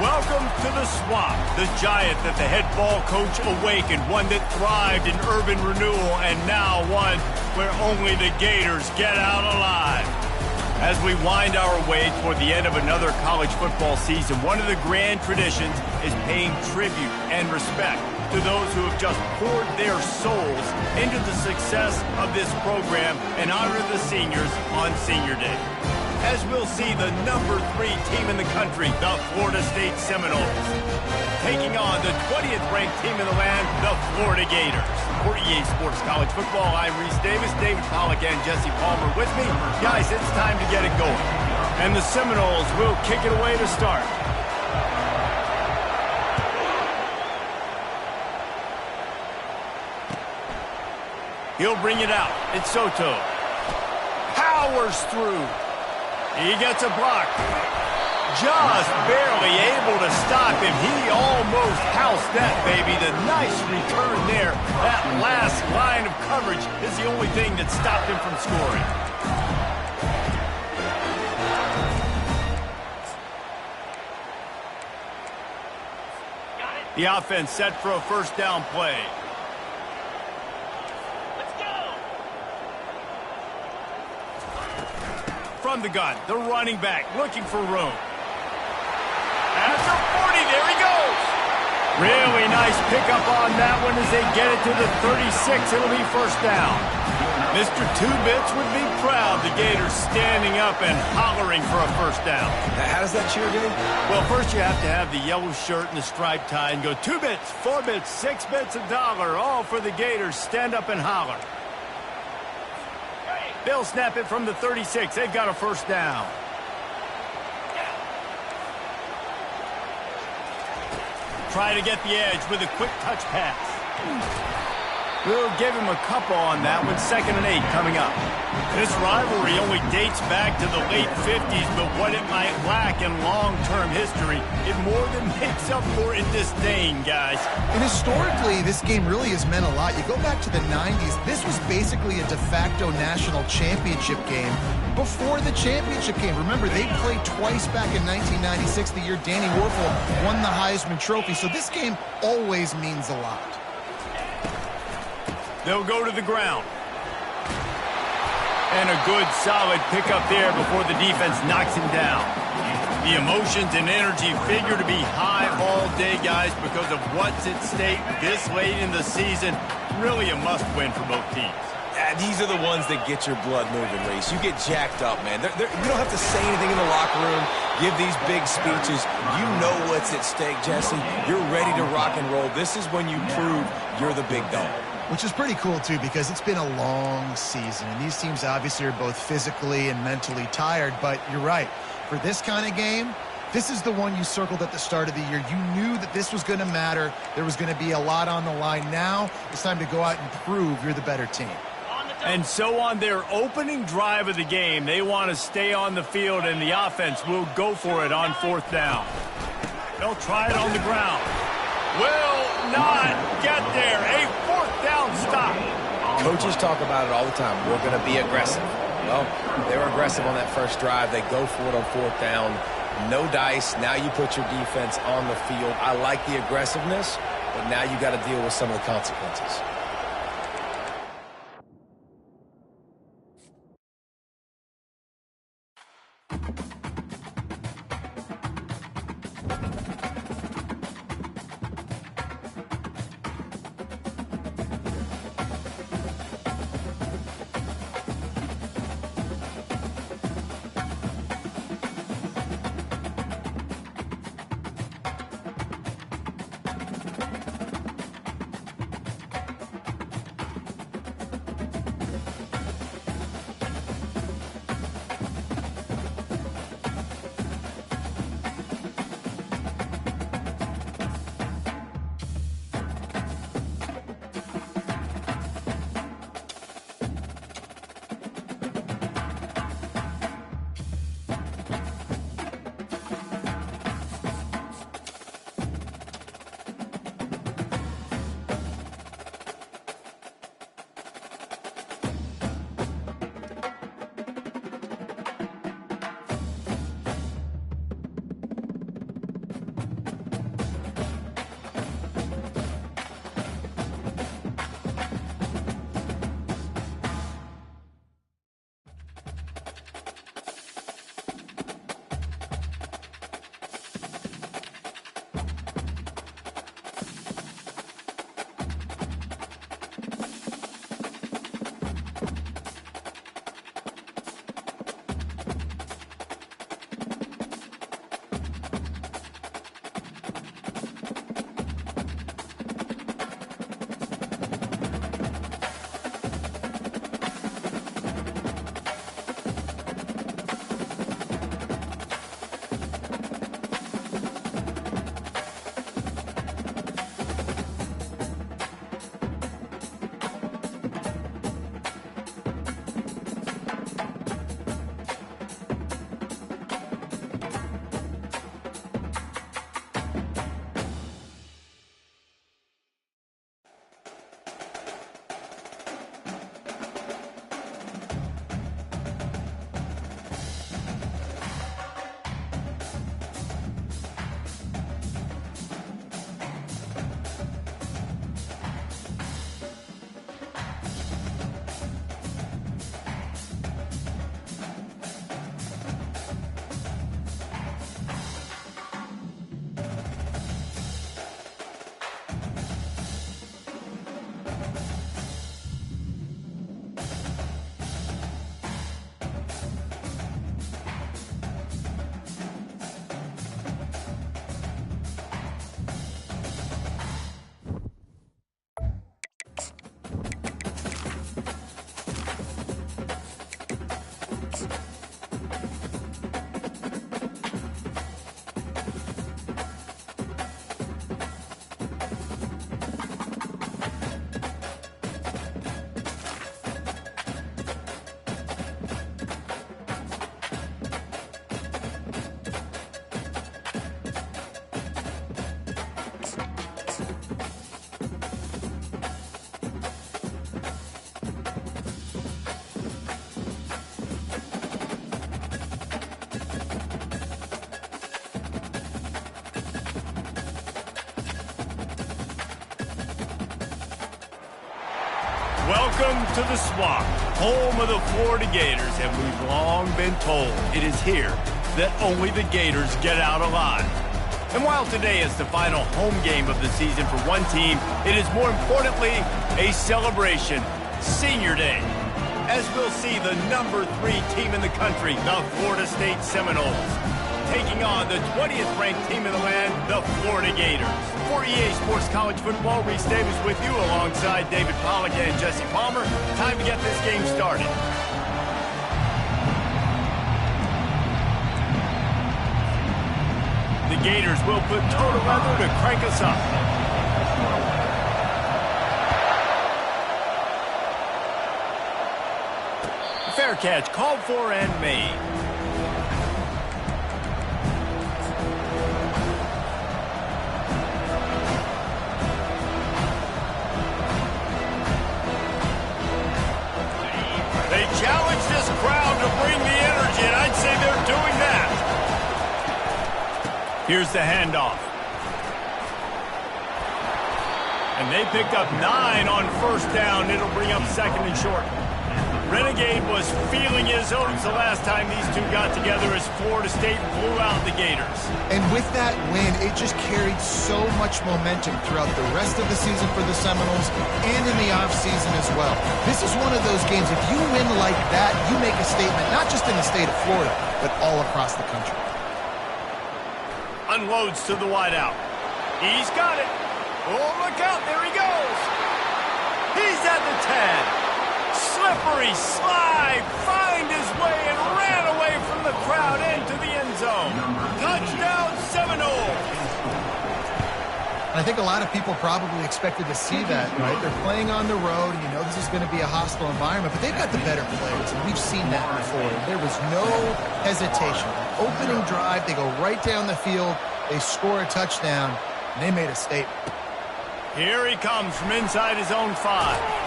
Welcome to the Swamp, the giant that the head ball coach awakened, one that thrived in urban renewal, and now one where only the Gators get out alive. As we wind our way toward the end of another college football season, one of the grand traditions is paying tribute and respect to those who have just poured their souls into the success of this program and honor the seniors on Senior Day. As we'll see the number 3 team in the country, the Florida State Seminoles, taking on the 20th ranked team in the land, the Florida Gators. For EA Sports College Football, I'm Reese Davis, David Pollack, and Jesse Palmer with me. Guys, it's time to get it going. And the Seminoles will kick it away to start. He'll bring it out. It's Soto. Powers through. He gets a block. Just barely able to stop him. He almost housed that, baby. The nice return there. That last line of coverage is the only thing that stopped him from scoring. The offense set for a first down play. From the gun, the running back looking for room. After 40, there he goes. Really nice pickup on that one as they get it to the 36. It'll be first down. Mr. Two-Bits would be proud. The Gators standing up and hollering for a first down. How does that cheer go? Well, first you have to have the yellow shirt and the striped tie and go 2 bits, 4 bits, 6 bits, $1, all for the Gators. Stand up and holler. They'll snap it from the 36. They've got a first down. Try to get the edge with a quick touch pass. We'll give him a couple on that one. 2nd and 8 coming up. This rivalry only dates back to the late 50s, but what it might lack in long-term history, it more than makes up for in disdain, guys. And historically, this game really has meant a lot. You go back to the 90s, this was basically a de facto national championship game before the championship game. Remember, they played twice back in 1996, the year Danny Werfel won the Heisman Trophy. So this game always means a lot. They'll go to the ground. And a good, solid pickup there before the defense knocks him down. The emotions and energy figure to be high all day, guys, because of what's at stake this late in the season. Really a must-win for both teams. These are the ones that get your blood moving, Reese. You get jacked up, man. You don't have to say anything in the locker room, give these big speeches. You know what's at stake, Jesse. You're ready to rock and roll. This is when you prove you're the big dog. Which is pretty cool, too, because it's been a long season. And these teams obviously are both physically and mentally tired. But you're right. For this kind of game, this is the one you circled at the start of the year. You knew that this was going to matter. There was going to be a lot on the line. Now it's time to go out and prove you're the better team. And so on their opening drive of the game, they want to stay on the field, and the offense will go for it on 4th down. They'll try it on the ground. Will not get there. A 4th down stop. Coaches talk about it all the time. We're going to be aggressive. Well, they were aggressive on that first drive. They go for it on 4th down. No dice. Now you put your defense on the field. I like the aggressiveness, but now you got to deal with some of the consequences. Welcome to the Swamp, home of the Florida Gators, and we've long been told it is here that only the Gators get out alive. And while today is the final home game of the season for one team, it is more importantly a celebration, Senior Day, as we'll see the number 3 team in the country, the Florida State Seminoles, taking on the 20th ranked team in the land, the Florida Gators. For EA Sports College Football, Reese Davis with you alongside David Pollack and Jesse Palmer. Time to get this game started. The Gators will put toe to leather to crank us up. Fair catch called for and made. They challenge this crowd to bring the energy, and I'd say they're doing that. Here's the handoff. And they picked up 9 on first down. It'll bring up second and short. Renegade was feeling his oats the last time these two got together as Florida State blew out the Gators. And with that win, it just carried so much momentum throughout the rest of the season for the Seminoles and in the offseason as well. This is one of those games, if you win like that, you make a statement not just in the state of Florida, but all across the country. Unloads to the wideout. He's got it. Oh, look out. There he goes. He's at the 10. Slippery slide, find his way and ran away from the crowd into the end zone. Touchdown Seminoles. I think a lot of people probably expected to see that, right? They're playing on the road, and you know this is going to be a hostile environment, but they've got the better players, and we've seen that before. There was no hesitation. Opening drive, they go right down the field, they score a touchdown, and they made a statement. Here he comes from inside his own 5.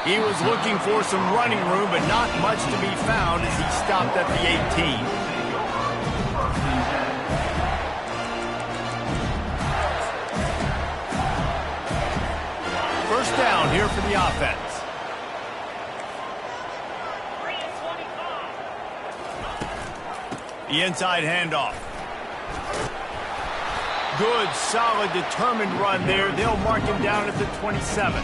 He was looking for some running room, but not much to be found as he stopped at the 18. First down here for the offense. The inside handoff. Good, solid, determined run there. They'll mark him down at the 27.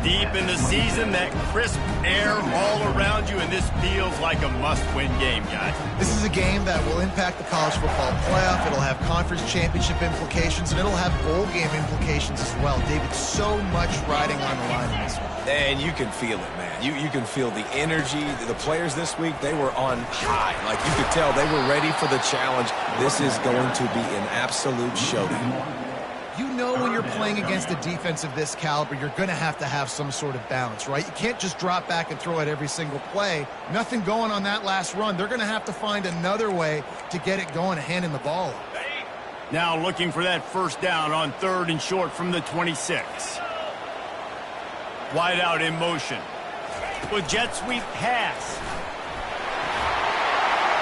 Deep in the season, that crisp air all around you, and this feels like a must-win game, guys. This is a game that will impact the college football playoff. It'll have conference championship implications, and it'll have bowl game implications as well. David, so much riding on the line in this one. And you can feel it, man. You can feel the energy. The players this week, they were on high. Like, you could tell they were ready for the challenge. This is going to be an absolute showdown. You know when you're playing against a defense of this caliber, you're going to have some sort of balance, right? You can't just drop back and throw it every single play. Nothing going on that last run. They're going to have to find another way to get it going and handing the ball off. Now looking for that first down on 3rd and short from the 26. Wide out in motion. With jet sweep pass.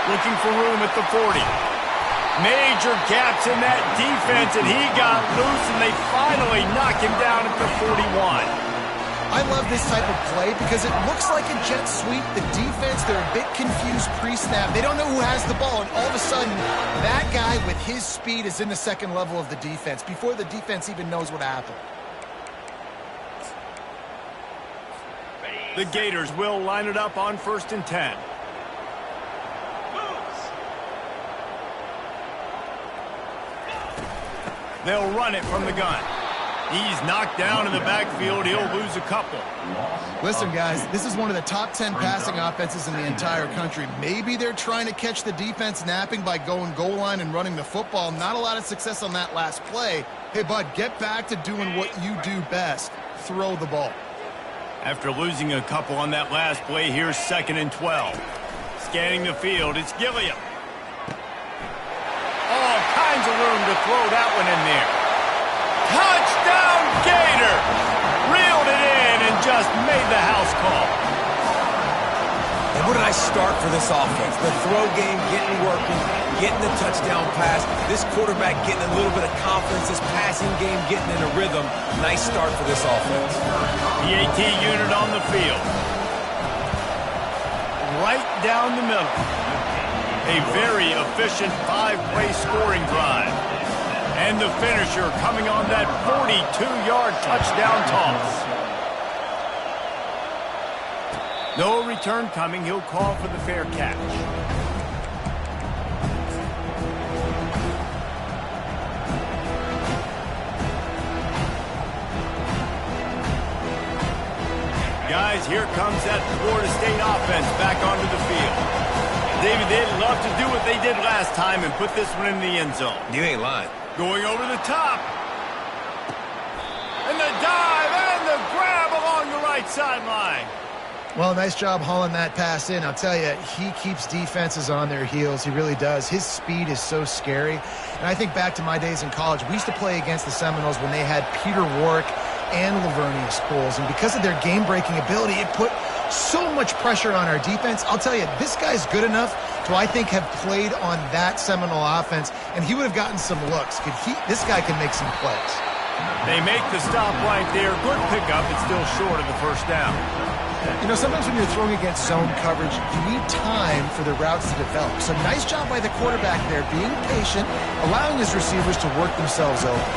Looking for room at the 40. Major gaps in that defense, and he got loose, and they finally knock him down at the 41. I love this type of play because it looks like a jet sweep. The defense, they're a bit confused pre-snap. They don't know who has the ball, and all of a sudden, that guy with his speed is in the second level of the defense before the defense even knows what happened. The Gators will line it up on 1st and 10. They'll run it from the gun. He's knocked down in the backfield. He'll lose a couple. Listen, guys, this is one of the top 10 passing offenses in the entire country. Maybe they're trying to catch the defense napping by going goal line and running the football. Not a lot of success on that last play. Hey, bud, get back to doing what you do best. Throw the ball. After losing a couple on that last play, here's 2nd and 12. Scanning the field, it's Gilliam. All kinds of room to throw that one in there. Touchdown, Gator! Reeled it in and just made the house call. And what did I Nice start for this offense. The throw game getting working, getting the touchdown pass. This quarterback getting a little bit of confidence. This passing game getting in a rhythm. Nice start for this offense. The AT unit on the field. Right down the middle. A very efficient 5-play scoring drive. And the finisher coming on that 42-yard touchdown toss. No return coming. He'll call for the fair catch. Guys, here comes that Florida State offense back onto the field. David, they'd love to do what they did last time and put this one in the end zone. You ain't lying. Going over the top. And the dive and the grab along the right sideline. Well, nice job hauling that pass in. I'll tell you, he keeps defenses on their heels. He really does. His speed is so scary. And I think back to my days in college. We used to play against the Seminoles when they had Peter Warrick and Lavernius Coles. And because of their game-breaking ability, it put so much pressure on our defense. I'll tell you, this guy's good enough to, I think, have played on that Seminole offense, and he would have gotten some looks. This guy can make some plays. They make the stop right there. Good pickup. It's still short of the first down. You know, sometimes when you're throwing against zone coverage, you need time for the routes to develop. So nice job by the quarterback there, being patient, allowing his receivers to work themselves over.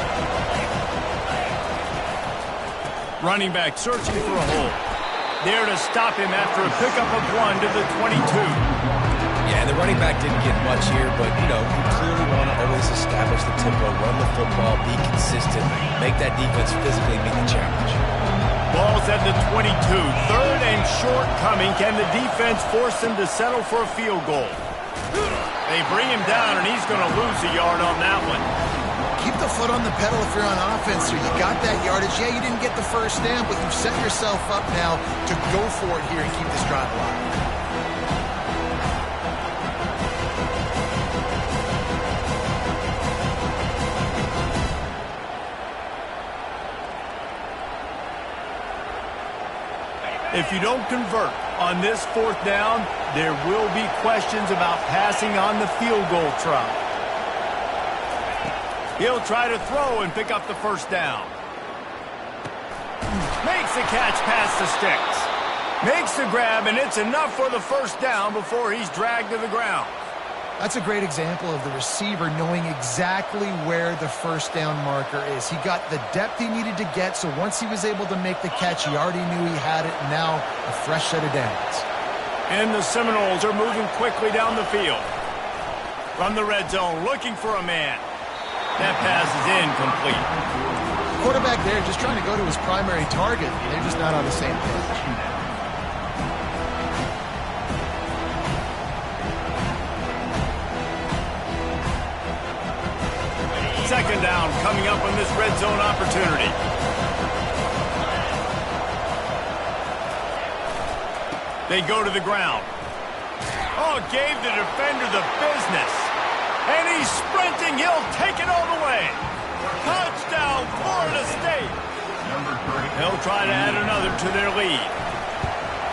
Running back searching for a hole. There to stop him after a pickup of 1 to the 22. Yeah, and the running back didn't get much here, but, you know, you clearly want to always establish the tempo, run the football, be consistent, make that defense physically meet the challenge. Ball's at the 22. Third and short coming. Can the defense force him to settle for a field goal? They bring him down, and he's going to lose a yard on that one. Keep the foot on the pedal if you're on offense here. You got that yardage. Yeah, you didn't get the first down, but you've set yourself up now to go for it here and keep this drive alive. If you don't convert on this fourth down, there will be questions about passing on the field goal try. He'll try to throw and pick up the first down. Makes the catch past the sticks. Makes the grab, and it's enough for the first down before he's dragged to the ground. That's a great example of the receiver knowing exactly where the first down marker is. He got the depth he needed to get, so once he was able to make the catch, he already knew he had it, and now a fresh set of downs. And the Seminoles are moving quickly down the field. From the red zone, looking for a man. That pass is incomplete. Quarterback there just trying to go to his primary target. They're just not on the same page. Second down coming up on this red zone opportunity. They go to the ground. Oh, gave the defender the business. And he's sprinting. He'll take it all the way. Touchdown, Florida State. They'll try to add another to their lead.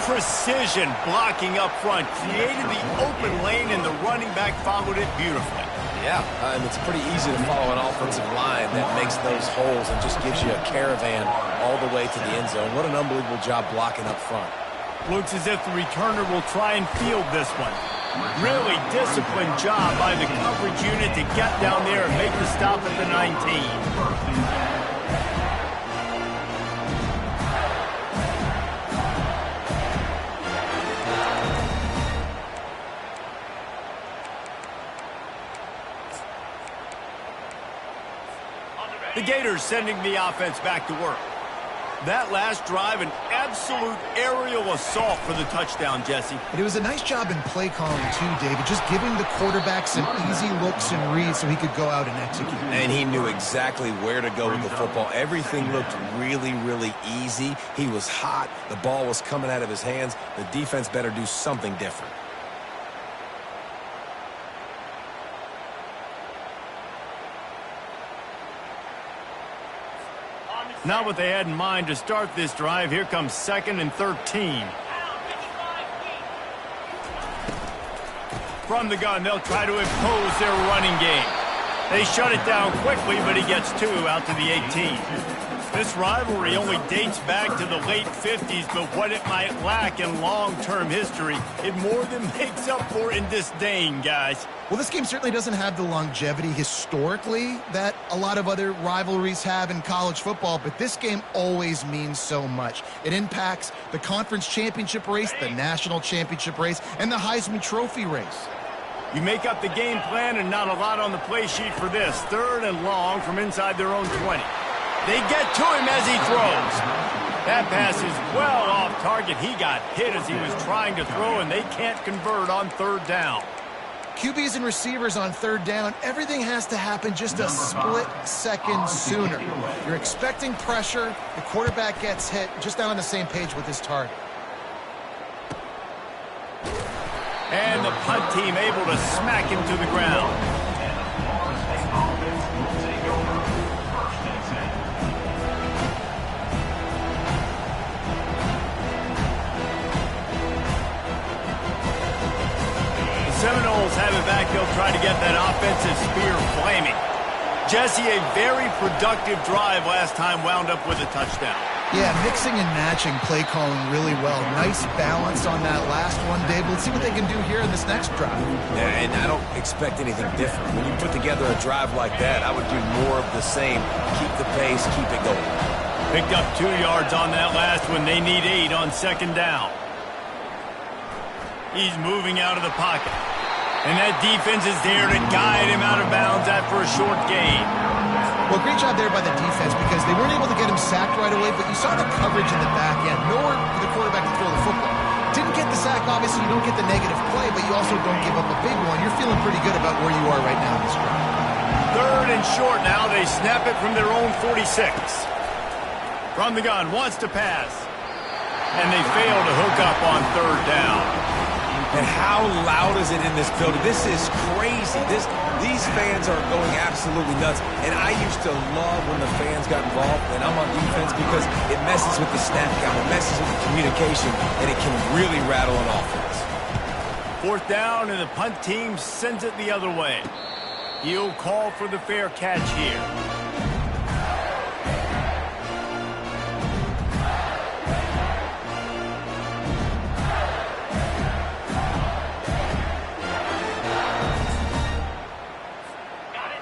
Precision blocking up front. Created the open lane, and the running back followed it beautifully. Yeah, and it's pretty easy to follow an offensive line that makes those holes and just gives you a caravan all the way to the end zone. What an unbelievable job blocking up front. Looks as if the returner will try and field this one. Really disciplined job by the coverage unit to get down there and make the stop at the 19. The Gators sending the offense back to work. That last drive, an absolute aerial assault for the touchdown, Jesse. It was a nice job in play calling, too, David, just giving the quarterback some easy looks and reads so he could go out and execute. And he knew exactly where to go with the football. Everything looked really, really easy. He was hot. The ball was coming out of his hands. The defense better do something different. Not what they had in mind to start this drive. Here comes 2nd and 13. From the gun, they'll try to impose their running game. They shut it down quickly, but he gets 2 out to the 18. This rivalry only dates back to the late 50s, but what it might lack in long-term history, it more than makes up for in disdain, guys. Well, this game certainly doesn't have the longevity historically that a lot of other rivalries have in college football, but this game always means so much. It impacts the conference championship race, the national championship race, and the Heisman Trophy race. You make up the game plan and not a lot on the play sheet for this. 3rd and long from inside their own 20. They get to him as he throws. That pass is well off target. He got hit as he was trying to throw, and they can't convert on 3rd down. QBs and receivers on 3rd down, everything has to happen just a split second sooner. You're expecting pressure, the quarterback gets hit, just not on the same page with his target. And the punt team able to smack him to the ground. Seminoles have it back. They'll try to get that offensive spear flaming. Jesse, a very productive drive last time, wound up with a touchdown. Yeah, mixing and matching play calling really well. Nice balance on that last one, Dave. Let's see what they can do here in this next drive. Yeah, and I don't expect anything different. When you put together a drive like that, I would do more of the same. Keep the pace, keep it going. Picked up 2 yards on that last one. They need 8 on 2nd down. He's moving out of the pocket. And that defense is there to guide him out of bounds after a short gain. Well, great job there by the defense because they weren't able to get him sacked right away, but you saw the coverage in the back end. Nowhere for the quarterback to throw the football. Didn't get the sack, obviously. You don't get the negative play, but you also don't give up a big one. You're feeling pretty good about where you are right now in this drive. 3rd and short now. They snap it from their own 46. From the gun, wants to pass. And they fail to hook up on 3rd down. And how loud is it in this building? This is crazy. These fans are going absolutely nuts. And I used to love when the fans got involved, and I'm on defense because it messes with the snap count, it messes with the communication, and it can really rattle an offense. 4th down, and the punt team sends it the other way. He'll call for the fair catch here.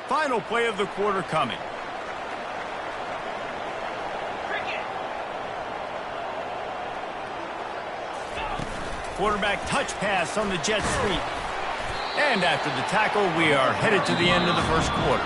Final play of the quarter coming. Quarterback touch pass on the jet sweep. And after the tackle, we are headed to the end of the 1st quarter.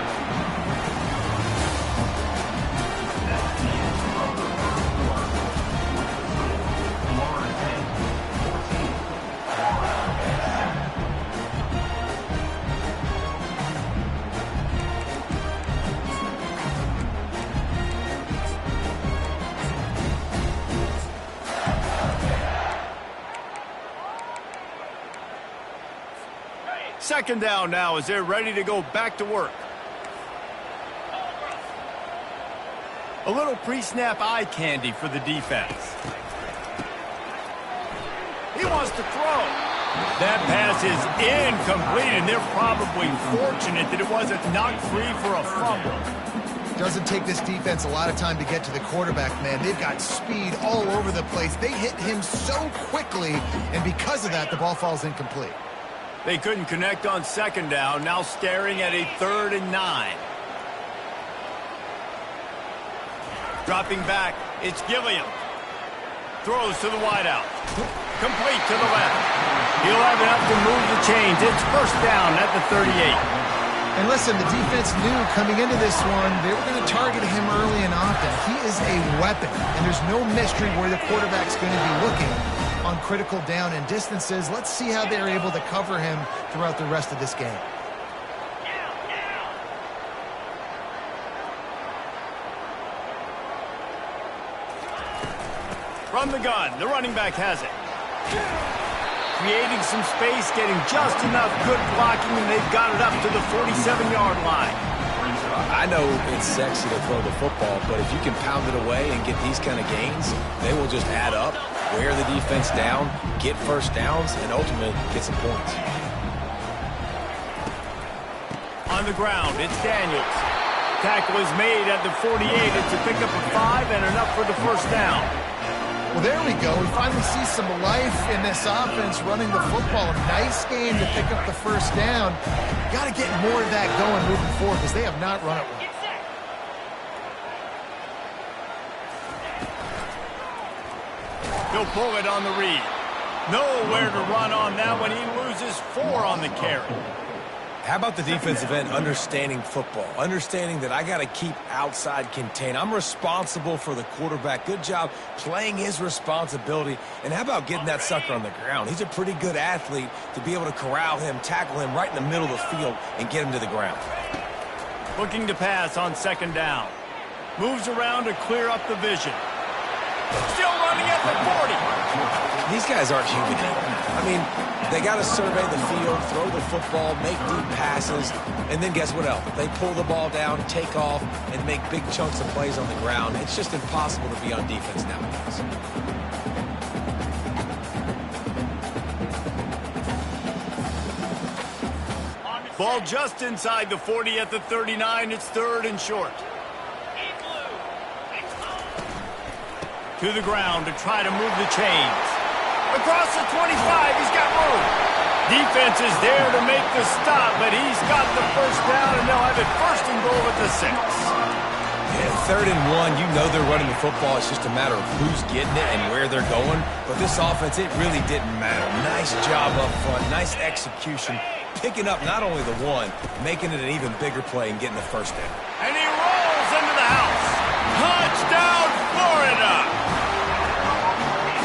Second down now as they're ready to go back to work. A little pre-snap eye candy for the defense. He wants to throw. That pass is incomplete, and they're probably fortunate that it wasn't knocked free for a fumble. Doesn't take this defense a lot of time to get to the quarterback, man. They've got speed all over the place. They hit him so quickly, and because of that, the ball falls incomplete. They couldn't connect on 2nd down, now staring at a 3rd and 9. Dropping back, it's Gilliam. Throws to the wideout. Complete to the left. He'll have enough to move the chains. It's 1st down at the 38. And listen, the defense knew coming into this one, they were going to target him early and often. He is a weapon, and there's no mystery where the quarterback's going to be looking on critical down and distances. Let's see how they're able to cover him throughout the rest of this game. From the gun, the running back has it. Creating some space, getting just enough good blocking, and they've got it up to the 47-yard line. I know it's sexy to throw the football, but if you can pound it away and get these kind of gains, they will just add up, wear the defense down, get 1st downs, and ultimately get some points. on the ground. It's Daniels. Tackle is made at the 48. It's a pickup of 5 and enough for the first down. Well, there we go. We finally see some life in this offense running the football. A nice game to pick up the first down. Got to get more of that going moving forward because they have not run it well. He'll pull it on the read. Nowhere to run on that one. He loses 4 on the carry. How about the defensive end understanding football, understanding that I got to keep outside contain. I'm responsible for the quarterback. Good job playing his responsibility. And how about getting that sucker on the ground? He's a pretty good athlete to be able to corral him, tackle him right in the middle of the field, and get him to the ground. Looking to pass on second down. Moves around to clear up the vision. Still running at the 40. These guys aren't human. I mean, they got to survey the field, throw the football, make deep passes, and then guess what else? They pull the ball down, take off, and make big chunks of plays on the ground. It's just impossible to be on defense nowadays. Ball just inside the 40 at the 39. It's 3rd and short. To the ground to try to move the chains. Across the 25, he's got room. Defense is there to make the stop, but he's got the first down, and they'll have it 1st and goal at the 6. Yeah, 3rd and 1, you know they're running the football. It's just a matter of who's getting it and where they're going. But this offense, it really didn't matter. Nice job up front, nice execution. Picking up not only the 1, making it an even bigger play and getting the first down. And he rolls into the house. Touchdown, Florida!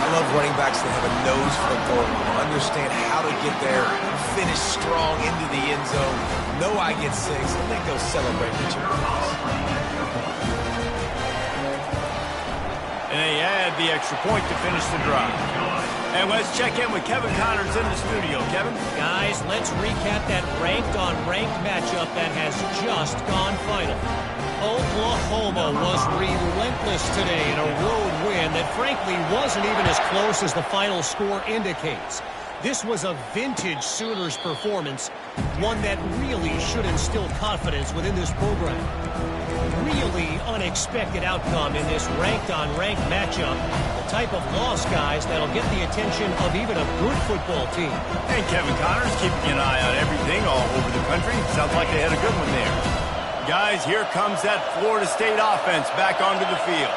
I love running backs that have a nose for the ball, understand how to get there, finish strong into the end zone, know I get 6, and then go celebrate with your boys. And they add the extra point to finish the drive. And let's check in with Kevin Connors in the studio. Kevin? Guys, let's recap that ranked-on-ranked matchup that has just gone final. Oklahoma was relentless today in a road win that frankly wasn't even as close as the final score indicates. This was a vintage Sooners performance, one that really should instill confidence within this program. Really unexpected outcome in this ranked-on-ranked matchup. The type of loss, guys, that'll get the attention of even a good football team. And Kevin Connors keeping an eye on everything all over the country. Sounds like they had a good one there. Guys, here comes that Florida State offense back onto the field.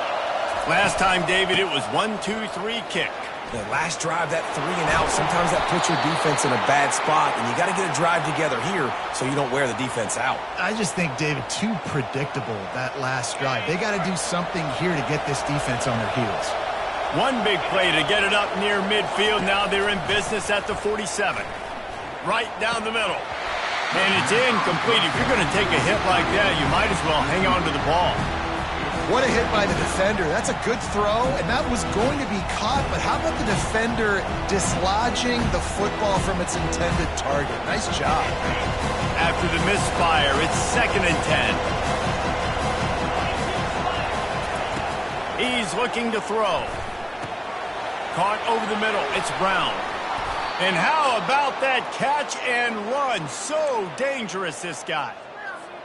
Last time, David, it was 1-2-3 kick. The last drive, that 3 and out, sometimes that puts your defense in a bad spot, and you got to get a drive together here so you don't wear the defense out. I just think, David, too predictable, that last drive. They got to do something here to get this defense on their heels. One big play to get it up near midfield. Now they're in business at the 47. Right down the middle. And it's incomplete. If you're going to take a hit like that, you might as well hang on to the ball. What a hit by the defender. That's a good throw, and that was going to be caught, but how about the defender dislodging the football from its intended target? Nice job. After the misfire, it's 2nd and 10. He's looking to throw. Caught over the middle. It's Brown. And how about that catch and run? So dangerous, this guy.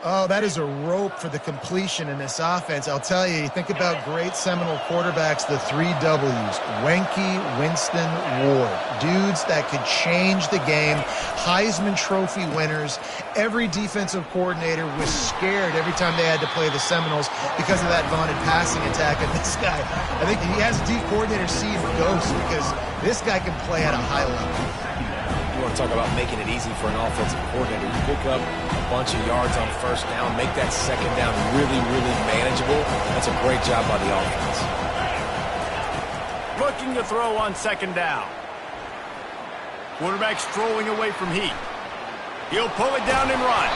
Oh, that is a rope for the completion in this offense. I'll tell you, you think about great Seminole quarterbacks, the 3 W's, Wenke, Winston, Ward. Dudes that could change the game, Heisman Trophy winners. Every defensive coordinator was scared every time they had to play the Seminoles because of that vaunted passing attack. And this guy, I think he has D coordinator seeing ghosts because this guy can play at a high level. You want to talk about making it easy for an offensive coordinator. You pick up a bunch of yards on first down, make that second down really, really manageable. That's a great job by the offense. Looking to throw on second down. Quarterback strolling away from heat. He'll pull it down and run.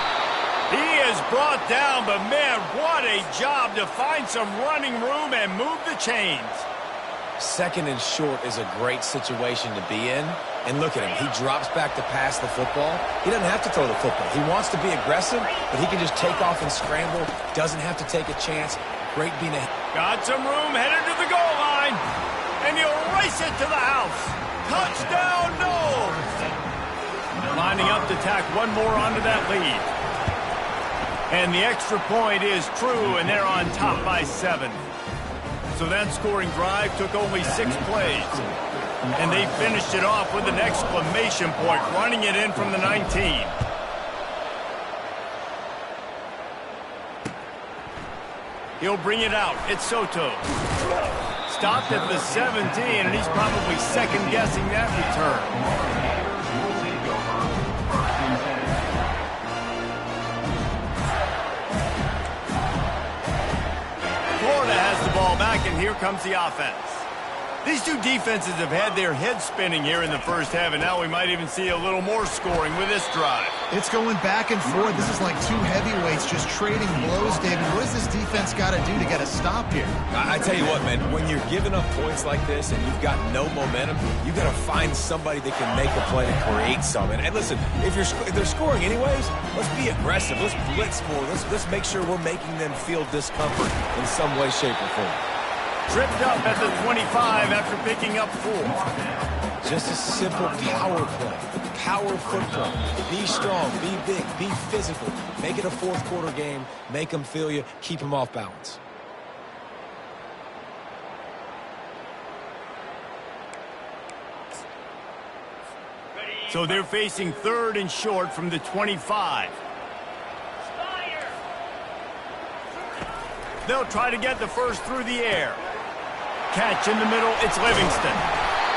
He is brought down, but man, what a job to find some running room and move the chains. 2nd and short is a great situation to be in. And look at him. He drops back to pass the football. He doesn't have to throw the football. He wants to be aggressive, but he can just take off and scramble. Doesn't have to take a chance. Great being a... Got some room, headed to the goal line. And he'll race it to the house. Touchdown, Noles. Lining up to tack one more onto that lead. And the extra point is true, and they're on top by 7. So that scoring drive took only 6 plays. And they finished it off with an exclamation point, running it in from the 19. He'll bring it out. It's Soto. Stopped at the 17, and he's probably second-guessing that return. Florida has the ball back, and here comes the offense. These two defenses have had their heads spinning here in the first half, and now we might even see a little more scoring with this drive. It's going back and forth. This is like two heavyweights just trading blows, David. What does this defense got to do to get a stop here? I tell you what, man, when you're giving up points like this and you've got no momentum, you've got to find somebody that can make a play to create something. And listen, if they're scoring anyways, let's be aggressive. Let's blitz more. Let's make sure we're making them feel discomfort in some way, shape, or form. Tripped up at the 25 after picking up 4. Just a simple power play. Power football. Be strong, be big, be physical. Make it a fourth-quarter game. Make them feel you. Keep them off balance. So they're facing 3rd and short from the 25. They'll try to get the first through the air. Catch in the middle, it's Livingston.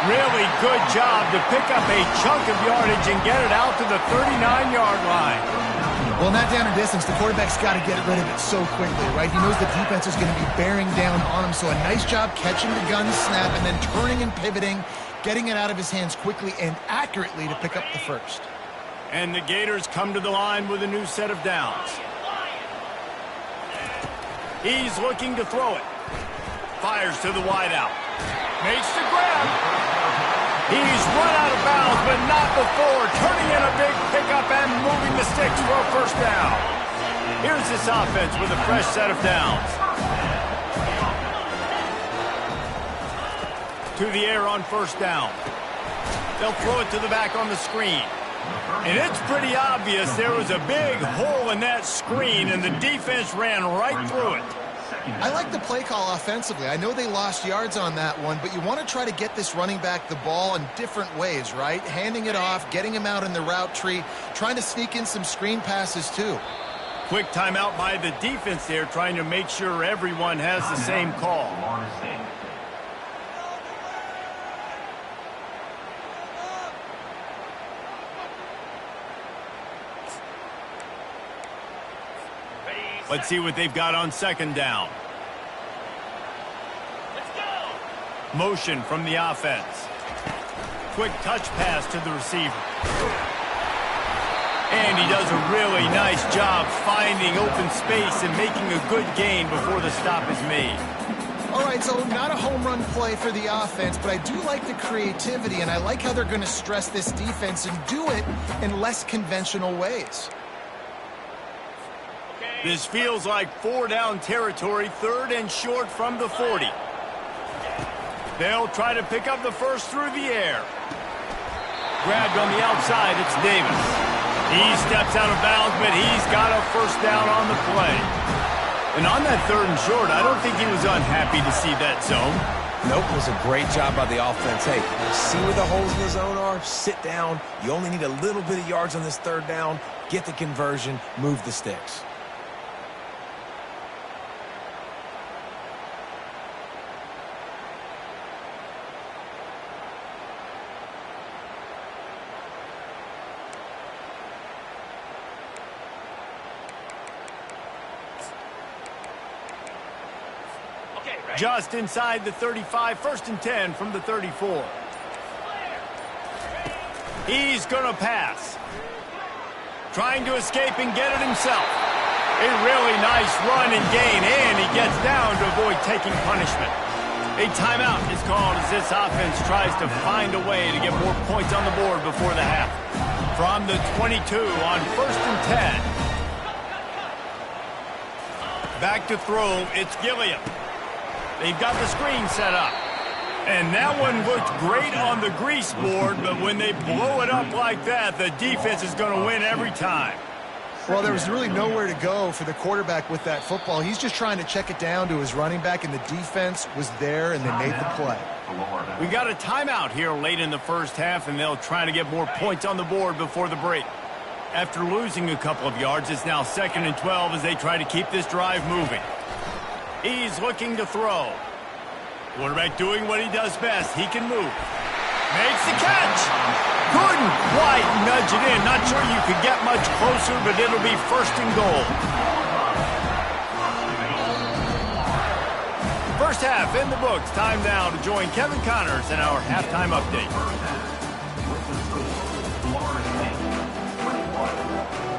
Really good job to pick up a chunk of yardage and get it out to the 39-yard line. Well, in that down and distance, the quarterback's got to get rid of it so quickly, right? He knows the defense is going to be bearing down on him, so a nice job catching the gun snap and then turning and pivoting, getting it out of his hands quickly and accurately to pick up the first. And the Gators come to the line with a new set of downs. He's looking to throw it. Fires to the wideout. Makes the grab. He's run out of bounds, but not before turning in a big pickup and moving the sticks for a first down. Here's this offense with a fresh set of downs. To the air on first down. They'll throw it to the back on the screen. And it's pretty obvious there was a big hole in that screen, and the defense ran right through it. I like the play call offensively. I know they lost yards on that one, but you want to try to get this running back the ball in different ways, right? Handing it off, getting him out in the route tree, trying to sneak in some screen passes too. Quick timeout by the defense there, trying to make sure everyone has the same call. Let's see what they've got on second down. Let's go. Motion from the offense. Quick touch pass to the receiver. And he does a really nice job finding open space and making a good gain before the stop is made. All right, so not a home run play for the offense, but I do like the creativity, and I like how they're going to stress this defense and do it in less conventional ways. This feels like 4-down territory, 3rd and short from the 40. They'll try to pick up the first through the air. Grabbed on the outside, it's Davis. He steps out of bounds, but he's got a first down on the play. And on that 3rd and short, I don't think he was unhappy to see that zone. Nope, it was a great job by the offense. Hey, see where the holes in the zone are? Sit down. You only need a little bit of yards on this 3rd down. Get the conversion, move the sticks. Just inside the 35, 1st and 10 from the 34. He's going to pass. Trying to escape and get it himself. A really nice run and gain, and he gets down to avoid taking punishment. A timeout is called as this offense tries to find a way to get more points on the board before the half. From the 22 on 1st and 10. Back to throw, it's Gilliam. They've got the screen set up. And that one looked great on the grease board, but when they blow it up like that, the defense is going to win every time. Well, there was really nowhere to go for the quarterback with that football. He's just trying to check it down to his running back, and the defense was there, and they made the play. We got a timeout here late in the first half, and they'll try to get more points on the board before the break. After losing a couple of yards, it's now 2nd and 12 as they try to keep this drive moving. He's looking to throw. Quarterback doing what he does best. He can move. Makes the catch. Couldn't quite nudge it in. Not sure you could get much closer, but it'll be 1st and goal. First half in the books. Time now to join Kevin Connors in our halftime update.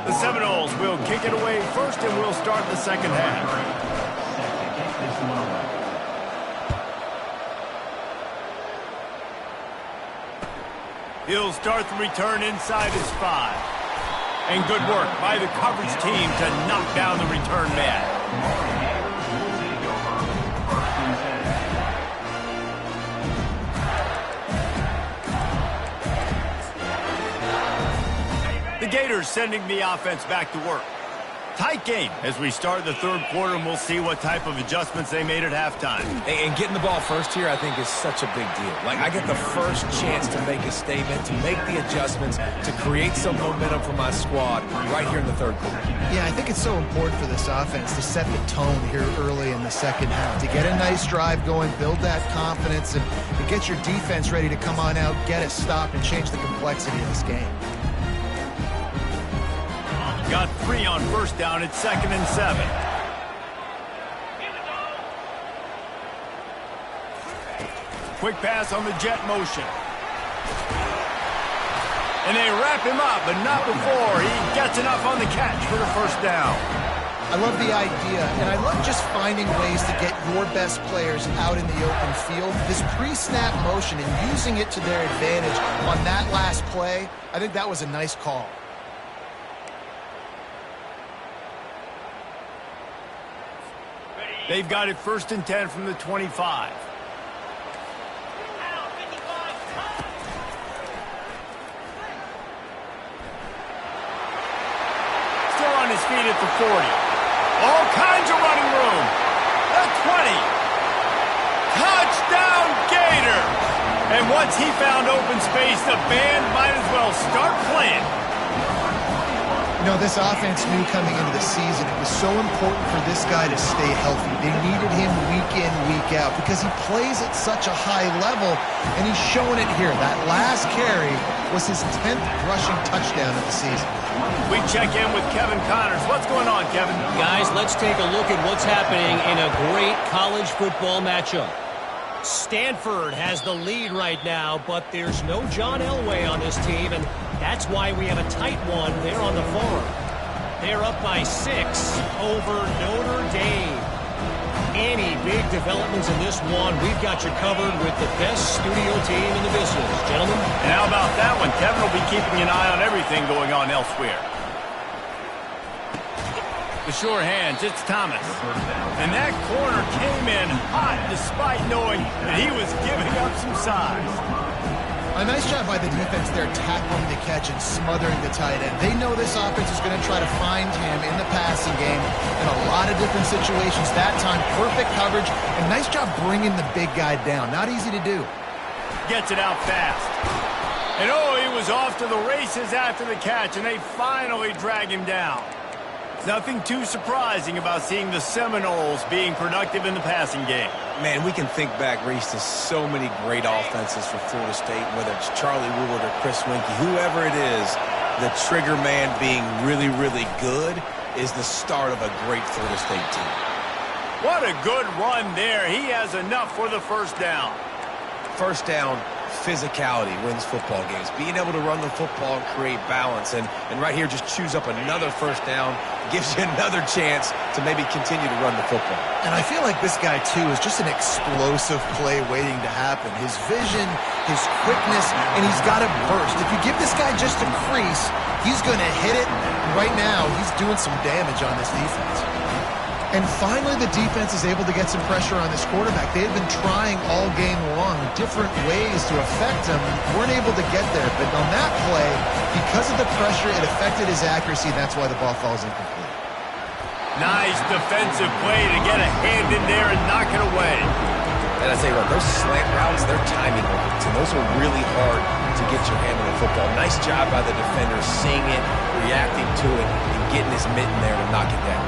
The Seminoles will kick it away first, and we'll start the second half. He'll start the return inside his 5. And good work by the coverage team to knock down the return man. The Gators sending the offense back to work. Tight game as we start the third quarter, and we'll see what type of adjustments they made at halftime. And getting the ball first here, I think, is such a big deal. Like, I get the first chance to make a statement, to make the adjustments, to create some momentum for my squad right here in the third quarter. Yeah, I think it's so important for this offense to set the tone here early in the second half, to get a nice drive going, build that confidence, and get your defense ready to come on out, get a stop, and change the complexity of this game. Got 3 on first down. It's 2nd and 7. Quick pass on the jet motion. And they wrap him up, but not before he gets enough on the catch for the first down. I love the idea, and I love just finding ways to get your best players out in the open field. This pre-snap motion and using it to their advantage on that last play, I think that was a nice call. They've got it 1st and 10 from the 25. Still on his feet at the 40. All kinds of running room. The 20. Touchdown, Gator. And once he found open space, the band might as well start playing. You know, this offense knew coming into the season it was so important for this guy to stay healthy. They needed him week in, week out because he plays at such a high level, and he's showing it here. That last carry was his 10th rushing touchdown of the season. We check in with Kevin Connors. What's going on, Kevin? Guys, let's take a look at what's happening in a great college football matchup. Stanford has the lead right now, but there's no John Elway on this team, and that's why we have a tight one there on the farm. They're up by 6 over Notre Dame. Any big developments in this one, we've got you covered with the best studio team in the business. Gentlemen? And how about that one? Kevin will be keeping an eye on everything going on elsewhere. The sure hands, it's Thomas. And that corner came in hot despite knowing that he was giving up some size. A nice job by the defense there tackling the catch and smothering the tight end. They know this offense is going to try to find him in the passing game in a lot of different situations. That time, perfect coverage, and nice job bringing the big guy down. Not easy to do. Gets it out fast. And oh, he was off to the races after the catch, and they finally drag him down. Nothing too surprising about seeing the Seminoles being productive in the passing game. Man, we can think back, Reese, to so many great offenses for Florida State, whether it's Charlie Woolard or Chris Winkie, whoever it is, the trigger man being really, really good is the start of a great Florida State team. What a good run there. He has enough for the first down. First down, physicality wins football games. Being able to run the football and create balance. And right here, just choose up another first down, gives you another chance to maybe continue to run the football. And I feel like this guy, too, is just an explosive play waiting to happen. His vision, his quickness, and he's got a burst. If you give this guy just a crease, he's going to hit it. And right now, he's doing some damage on this defense. And finally, the defense is able to get some pressure on this quarterback. They had been trying all game long different ways to affect him. Weren't able to get there. But on that play, because of the pressure, it affected his accuracy. That's why the ball falls incomplete. Nice defensive play to get a hand in there and knock it away. And I tell you what, those slant routes, they're timing routes, and those are really hard to get your hand on the football. Nice job by the defender seeing it, reacting to it, and getting his mitten there to knock it down.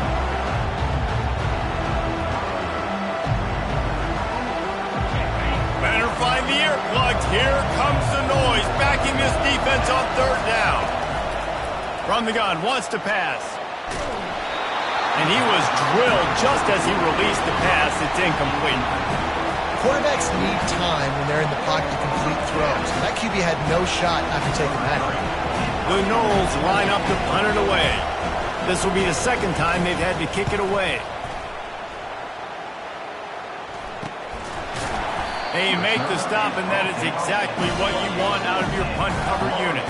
Better find the earplugs. Here comes the noise, backing this defense on third down. From the gun, wants to pass. And he was drilled just as he released the pass. It's incomplete. Quarterbacks need time when they're in the pocket to complete throws. That QB had no shot after taking that. The Knowles line up to punt it away. This will be the second time they've had to kick it away. They make the stop, and that is exactly what you want out of your punt cover unit.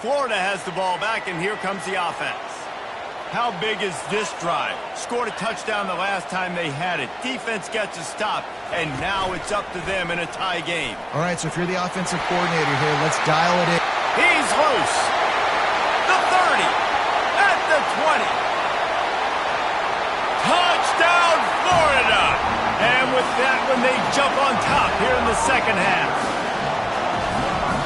Florida has the ball back, and here comes the offense. How big is this drive? Scored a touchdown the last time they had it. Defense gets a stop, and now it's up to them in a tie game. All right, so if you're the offensive coordinator here, let's dial it in. He's loose. The 30. At the 20. Touchdown, Florida! And with that one, they jump on top here in the second half.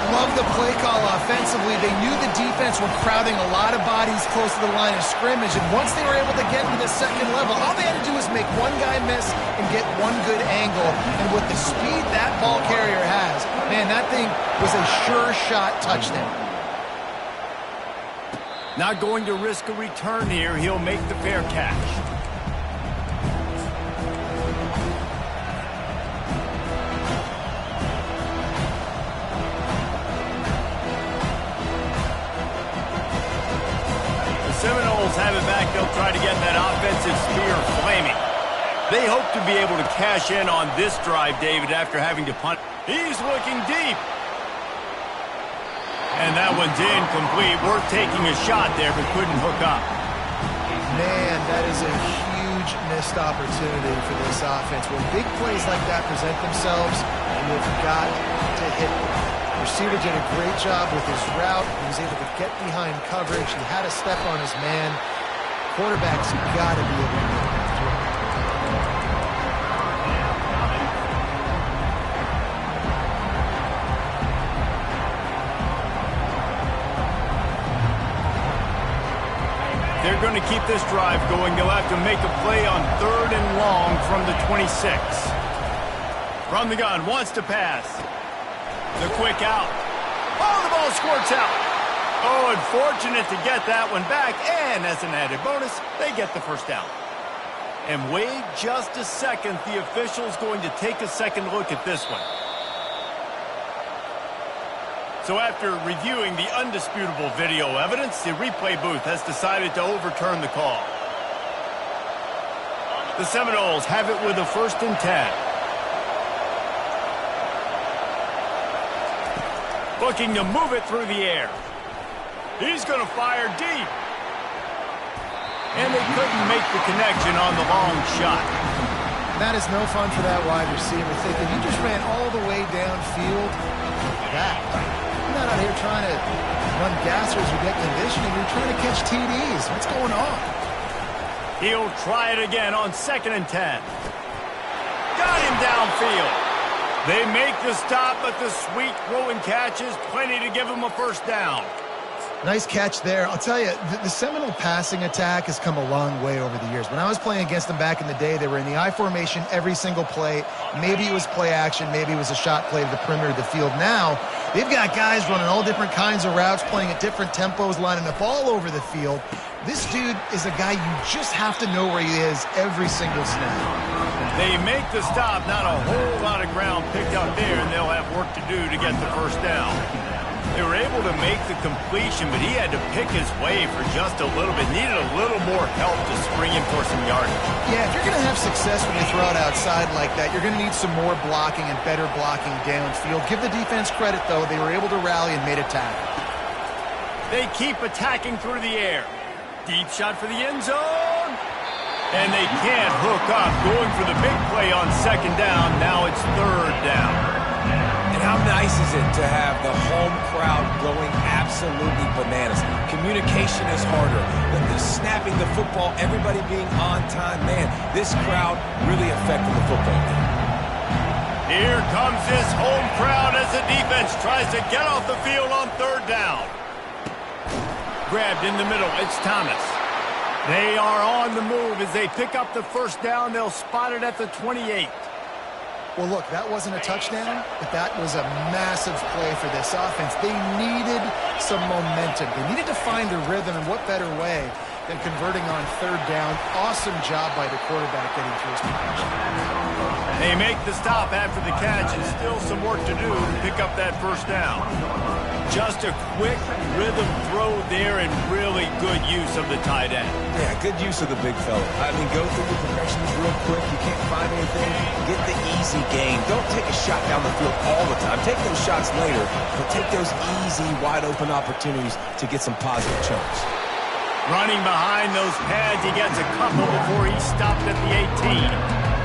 Love the play call offensively. They knew the defense were crowding a lot of bodies close to the line of scrimmage, and once they were able to get into the second level, all they had to do was make one guy miss and get one good angle. And with the speed that ball carrier has, man, that thing was a sure shot touchdown. Not going to risk a return here. He'll make the fair catch. Seminoles have it back. They'll try to get that offensive spear flaming. They hope to be able to cash in on this drive, David, after having to punt. He's looking deep. And that one's incomplete. Worth taking a shot there, but couldn't hook up. Man, that is a huge missed opportunity for this offense. When big plays like that present themselves, you've got to hit them. The receiver did a great job with his route. He was able to get behind coverage. He had a step on his man. Quarterback's got to be able to make that throw. They're going to keep this drive going. They'll have to make a play on 3rd and long from the 26. From the gun, wants to pass. The quick out. Oh, the ball squirts out. Oh, unfortunate to get that one back. And as an added bonus, they get the first down. And wait just a second. The official's going to take a second look at this one. So after reviewing the undisputable video evidence, the replay booth has decided to overturn the call. The Seminoles have it with a 1st and 10. Looking to move it through the air. He's going to fire deep. And they couldn't make the connection on the long shot. That is no fun for that wide receiver, thinking you just ran all the way downfield. That. You're not out here trying to run gassers or get conditioning. You're trying to catch TDs. What's going on? He'll try it again on 2nd and 10. Got him downfield. They make the stop, but the sweet throw and catch is plenty to give him a first down. Nice catch there. I'll tell you, the Seminole passing attack has come a long way over the years. When I was playing against them back in the day, they were in the I formation every single play. Maybe it was play action. Maybe it was a shot play to the perimeter of the field. Now, they've got guys running all different kinds of routes, playing at different tempos, lining up all over the field. This dude is a guy you just have to know where he is every single snap. They make the stop. Not a whole lot of ground picked up there, and they'll have work to do to get the first down. They were able to make the completion, but he had to pick his way for just a little bit. Needed a little more help to spring him for some yardage. Yeah, if you're going to have success when you throw it outside like that, you're going to need some more blocking and better blocking downfield. Give the defense credit, though. They were able to rally and made a tackle. They keep attacking through the air. Deep shot for the end zone. And they can't hook up. Going for the big play on second down. Now it's third down. And how nice is it to have the home crowd going absolutely bananas? Communication is harder. The snapping the football, everybody being on time. Man, this crowd really affected the football game. Here comes this home crowd as the defense tries to get off the field on third down. Grabbed in the middle. It's Thomas. They are on the move as they pick up the first down. They'll spot it at the 28. Well, look, that wasn't a touchdown, but that was a massive play for this offense. They needed some momentum. They needed to find a rhythm, and what better way than converting on third down. Awesome job by the quarterback getting through his progression. They make the stop after the catch, and still some work to do to pick up that first down. Just a quick rhythm throw there and really good use of the tight end. Yeah, good use of the big fella. I mean, go through the progressions real quick. You can't find anything. Get the easy gain. Don't take a shot down the field all the time. Take those shots later, but take those easy, wide-open opportunities to get some positive chunks. Running behind those pads, he gets a couple before he stopped at the 18.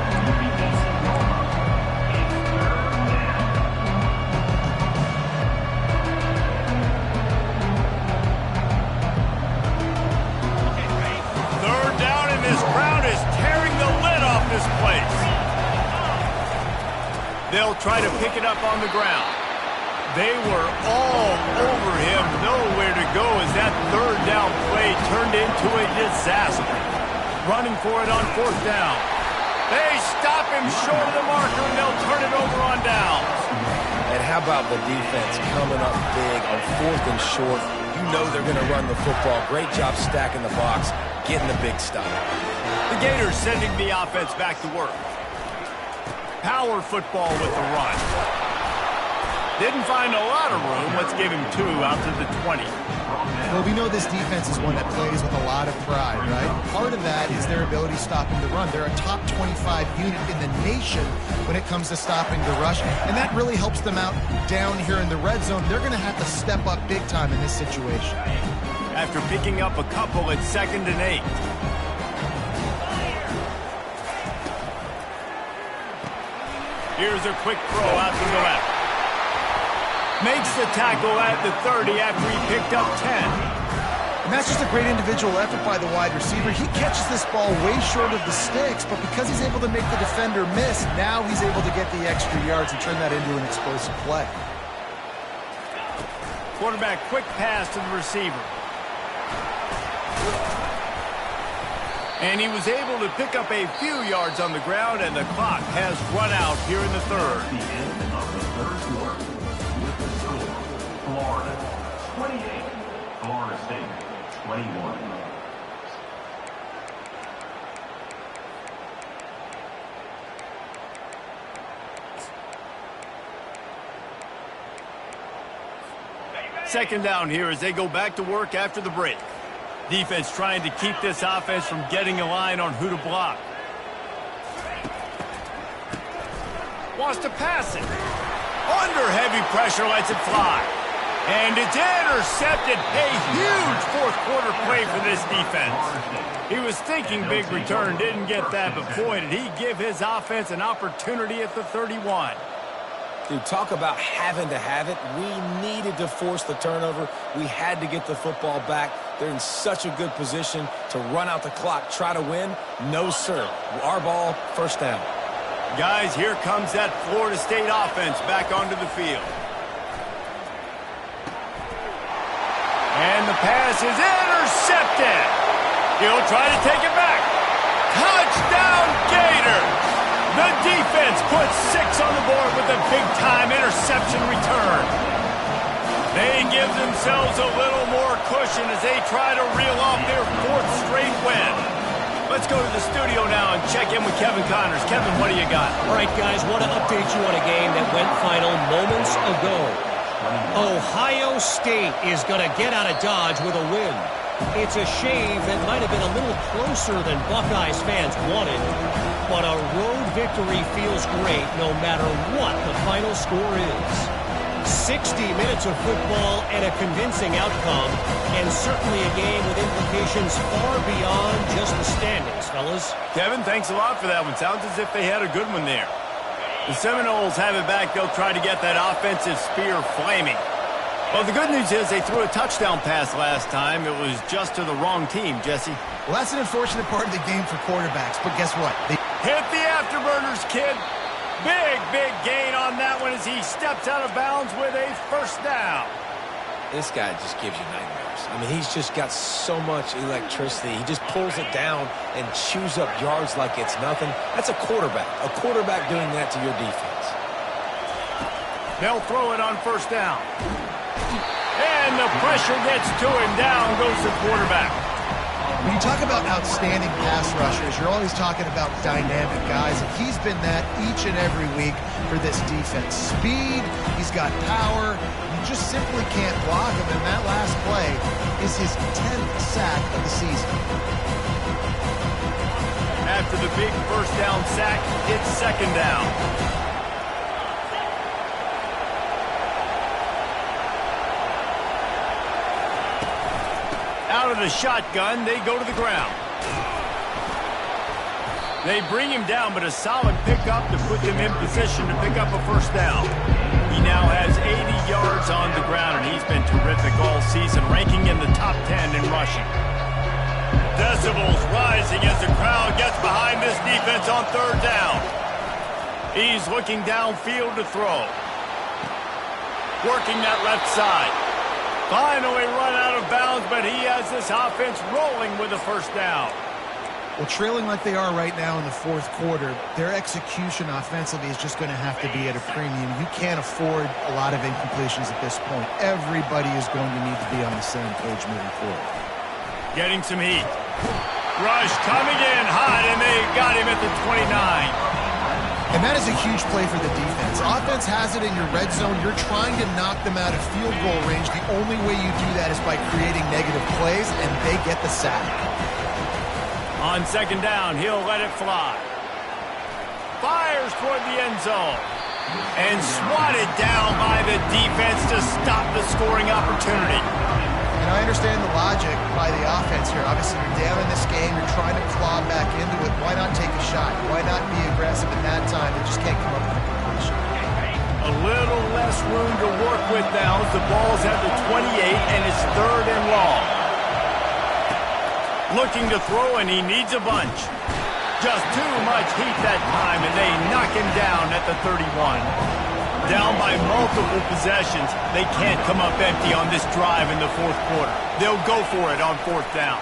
This place. They'll try to pick it up on the ground. They were all over him, nowhere to go as that third down play turned into a disaster. Running for it on fourth down. They stop him short of the marker and they'll turn it over on downs. And how about the defense coming up big on fourth and short? You know they're going to run the football. Great job stacking the box, getting the big stop. The Gators sending the offense back to work. Power football with the run. Didn't find a lot of room. Let's give him 2 out to the 20. Well, we know this defense is one that plays with a lot of pride, right? Part of that is their ability stopping the run. They're a top 25 unit in the nation when it comes to stopping the rush, and that really helps them out down here in the red zone. They're going to have to step up big time in this situation. After picking up a couple at 2nd and 8. Here's a quick throw out to the left. Makes the tackle at the 30 after he picked up 10. And that's just a great individual effort by the wide receiver. He catches this ball way short of the sticks, but because he's able to make the defender miss, now he's able to get the extra yards and turn that into an explosive play. Quarterback quick pass to the receiver. And he was able to pick up a few yards on the ground, and the clock has run out here in the third. The end of the third quarter with the score, Florida 28, Florida State 21. Second down here as they go back to work after the break. Defense trying to keep this offense from getting a line on who to block. Wants to pass it. Under heavy pressure, lets it fly. And it's intercepted. A huge fourth quarter play for this defense. He was thinking big return, didn't get that, but boy, did he give his offense an opportunity at the 31. Dude, talk about having to have it. We needed to force the turnover. We had to get the football back. They're in such a good position to run out the clock, try to win. No, sir. Our ball, first down. Guys, here comes that Florida State offense back onto the field. And the pass is intercepted. He'll try to take it back. Touchdown, Gators! The defense puts 6 on the board with a big-time interception return. They give themselves a little more cushion as they try to reel off their 4th straight win. Let's go to the studio now and check in with Kevin Connors. Kevin, what do you got? All right, guys, want to update you on a game that went final moments ago. Ohio Ohio State is going to get out of Dodge with a win. It's a shame that might have been a little closer than Buckeyes fans wanted, but a road victory feels great no matter what the final score is. 60 minutes of football and a convincing outcome, and certainly a game with implications far beyond just the standings, fellas. Kevin, thanks a lot for that one. Sounds as if they had a good one there. The Seminoles have it back. They'll try to get that offensive spear flaming. Well, the good news is they threw a touchdown pass last time. It was just to the wrong team, Jesse. Well, that's an unfortunate part of the game for quarterbacks, but guess what? Hit the afterburners, kid. Big gain on that one as he steps out of bounds with a first down. This guy just gives you nightmares. I mean, he's just got so much electricity. He just pulls it down and chews up yards like it's nothing. That's a quarterback. A quarterback doing that to your defense. They'll throw it on first down. And the pressure gets to him. Down goes the quarterback. When you talk about outstanding pass rushers, you're always talking about dynamic guys, and he's been that each and every week for this defense. Speed, he's got power, you just simply can't block him, and that last play is his 10th sack of the season. After the big first down sack, it's second down. Out of the shotgun, they go to the ground. They bring him down, but a solid pickup to put them in position to pick up a first down. He now has 80 yards on the ground, and he's been terrific all season, ranking in the top 10 in rushing. Decibels rising as the crowd gets behind this defense on third down. He's looking downfield to throw. Working that left side. Finally run out of bounds, but he has this offense rolling with a first down. Well, trailing like they are right now in the fourth quarter, their execution offensively is just going to have to be at a premium. You can't afford a lot of incompletions at this point. Everybody is going to need to be on the same page moving forward. Getting some heat. Rush coming in hot, and they got him at the 29. And that is a huge play for the defense. Offense has it in your red zone. You're trying to knock them out of field goal range. The only way you do that is by creating negative plays, and they get the sack. On second down, he'll let it fly. Fires toward the end zone. And swatted down by the defense to stop the scoring opportunity. And I understand the logic by the offense here. Obviously, you're down in this game. You're trying to claw back into it. Why not take a shot? Why not be aggressive at that time? They just can't come up with a completion. A little less room to work with now as the ball's at the 28, and it's third and long. Looking to throw, and he needs a bunch. Just too much heat that time, and they knock him down at the 31. Down by multiple possessions, they can't come up empty on this drive in the fourth quarter. They'll go for it on fourth down.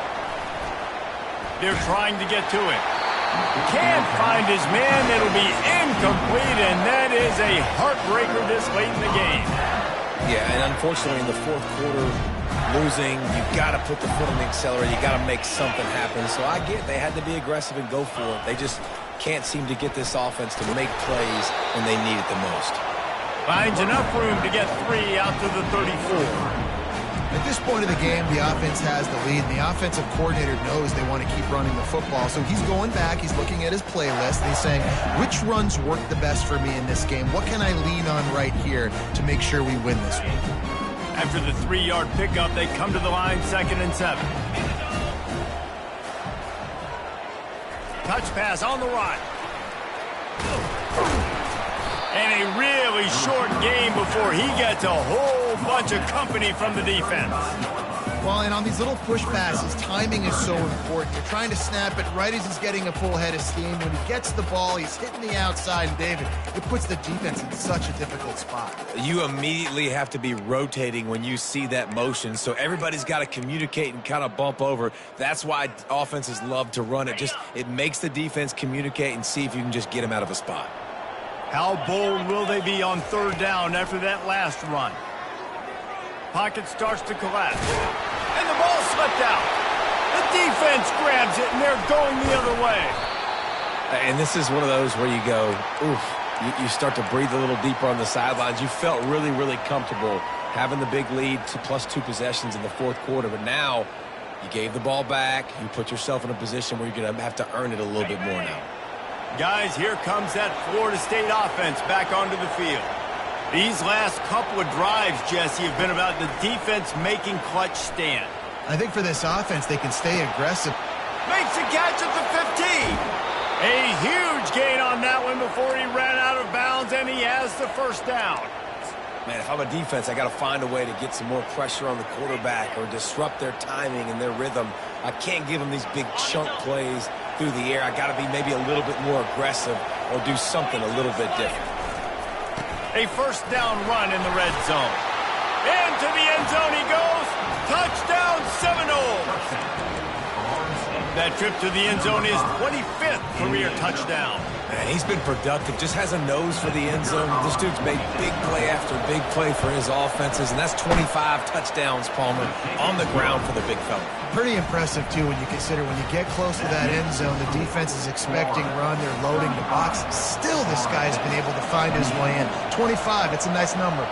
They're trying to get to him. Can't find his man. It'll be incomplete, and that is a heartbreaker this late in the game. Yeah, and unfortunately in the fourth quarter, losing, you've got to put the foot on the accelerator. You got to make something happen. So I get they had to be aggressive and go for it. They just can't seem to get this offense to make plays when they need it the most. Finds enough room to get 3 out to the 34. At this point of the game, the offense has the lead, and the offensive coordinator knows they want to keep running the football. So he's going back, he's looking at his playlist, and he's saying, which runs work the best for me in this game? What can I lean on right here to make sure we win this one? After the 3-yard pickup, they come to the line, 2nd and 7. Touch pass on the right. And a really short game before he gets a whole bunch of company from the defense. Well, and on these little push passes, timing is so important. You're trying to snap it right as he's getting a full head of steam. When he gets the ball, he's hitting the outside, and David, it puts the defense in such a difficult spot. You immediately have to be rotating when you see that motion, so everybody's got to communicate and kind of bump over. That's why offenses love to run it. It makes the defense communicate and see if you can just get them out of a spot. How bold will they be on third down after that last run? Pocket starts to collapse. And the ball slipped out. The defense grabs it, and they're going the other way. And this is one of those where you go, oof, you start to breathe a little deeper on the sidelines. You felt really, really comfortable having the big lead to +2 possessions in the fourth quarter, but now you gave the ball back. You put yourself in a position where you're going to have to earn it a little bit more now. Guys, here comes that Florida State offense back onto the field. These last couple of drives, Jesse, have been about the defense making clutch stand. I think for this offense, they can stay aggressive. Makes a catch at the 15. A huge gain on that one before he ran out of bounds, and he has the first down. Man, if I'm a defense, I got to find a way to get some more pressure on the quarterback or disrupt their timing and their rhythm. I can't give them these big chunk plays through the air. I got to be maybe a little bit more aggressive or do something a little bit different. A first down run in the red zone. Into the end zone he goes. Touchdown Seminoles. That trip to the end zone is 25th career touchdown. Man, he's been productive, just has a nose for the end zone. This dude's made big play after big play for his offenses, and that's 25 touchdowns, Palmer, on the ground for the big fella. Pretty impressive, too, when you consider when you get close to that end zone, the defense is expecting run, they're loading the box. Still, this guy's been able to find his way in. 25, it's a nice number.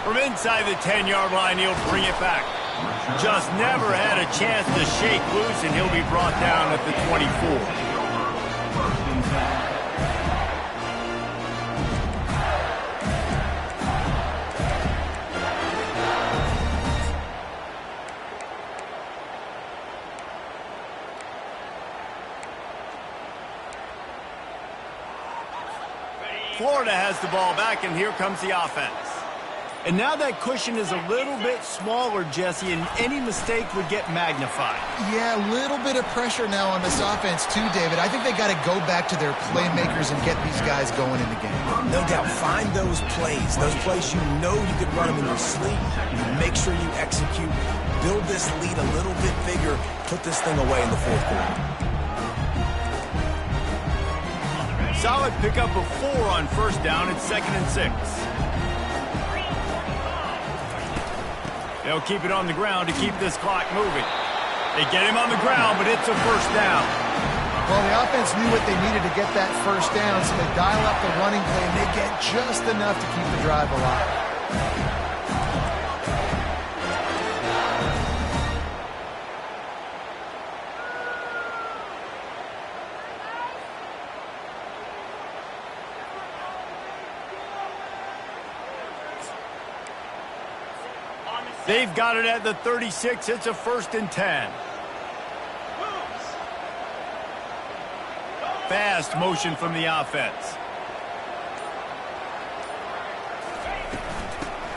From inside the 10-yard line, he'll bring it back. Just never had a chance to shake loose, and he'll be brought down at the 24. Florida has the ball back, and here comes the offense. And now that cushion is a little bit smaller, Jesse, and any mistake would get magnified. Yeah, a little bit of pressure now on this offense too, David. I think they got to go back to their playmakers and get these guys going in the game. No doubt. Find those plays you know you could run them in your sleep. You make sure you execute. Build this lead a little bit bigger. Put this thing away in the fourth quarter. Solid pickup of 4 on first down. It's 2nd and 6. They'll keep it on the ground to keep this clock moving. They get him on the ground, but it's a first down. Well, the offense knew what they needed to get that first down, so they dial up the running play, and they get just enough to keep the drive alive. They've got it at the 36. It's a 1st and 10. Fast motion from the offense.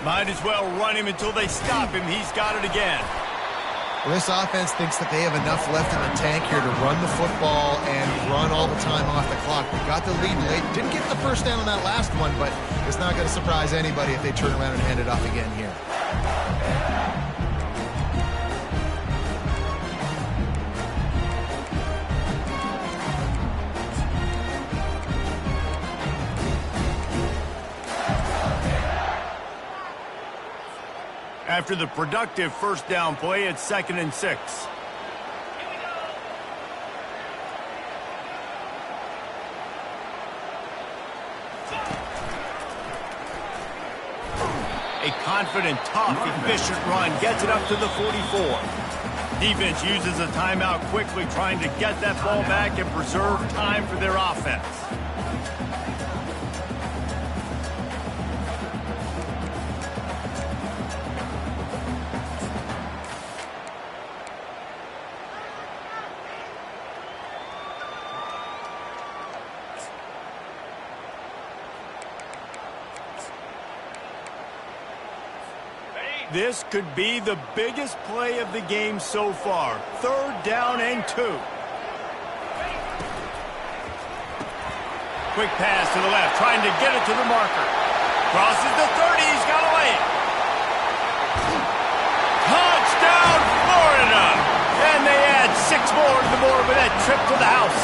Might as well run him until they stop him. He's got it again. Well, this offense thinks that they have enough left in the tank here to run the football and run all the time off the clock. They got the lead late. Didn't get the first down on that last one, but it's not going to surprise anybody if they turn around and hand it off again here. After the productive first down play, it's 2nd and 6. A confident, tough, efficient run gets it up to the 44. Defense uses a timeout quickly, trying to get that ball back and preserve time for their offense. This could be the biggest play of the game so far. 3rd down and 2. Quick pass to the left, trying to get it to the marker. Crosses the 30, he's got away. Touchdown, Florida! And they add 6 more to the board with that trip to the house.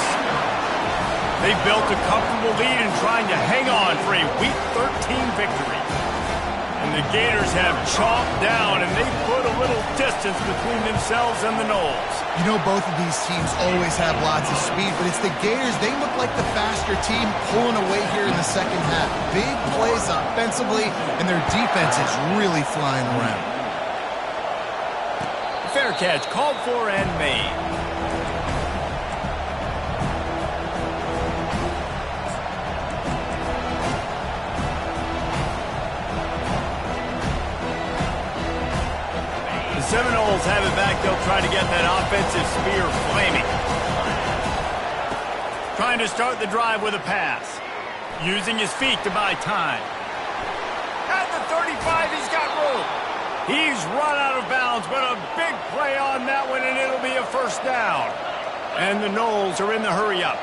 They built a comfortable lead and trying to hang on for a Week 13 victory. And the Gators have chomped down, and they put a little distance between themselves and the Noles. You know, both of these teams always have lots of speed, but it's the Gators. They look like the faster team pulling away here in the second half. Big plays offensively, and their defense is really flying around. Fair catch called for and made. Seminoles have it back. They'll try to get that offensive spear flaming. Trying to start the drive with a pass. Using his feet to buy time. At the 35, he's got room. He's run out of bounds, but a big play on that one, and it'll be a first down. And the Noles are in the hurry-up.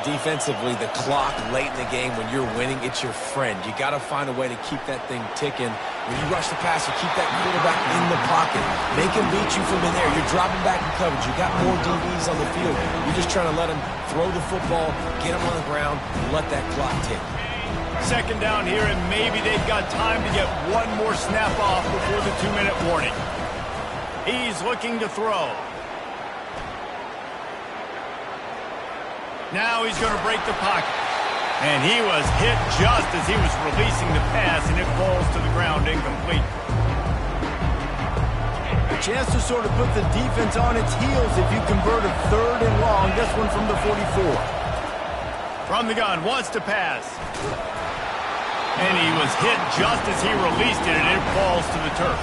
Defensively, the clock late in the game, when you're winning, it's your friend. You got to find a way to keep that thing ticking. When you rush the pass, you keep that quarterback in the pocket. Make him beat you from in there. You're dropping back in coverage. You got more DBs on the field. You're just trying to let him throw the football, get him on the ground, and let that clock tick. Second down here, and maybe they've got time to get one more snap off before the 2-minute warning. He's looking to throw. Now he's going to break the pocket. And he was hit just as he was releasing the pass, and it falls to the ground incomplete. A chance to sort of put the defense on its heels if you convert a 3rd and long. This one from the 44. From the gun, wants to pass. And he was hit just as he released it, and it falls to the turf.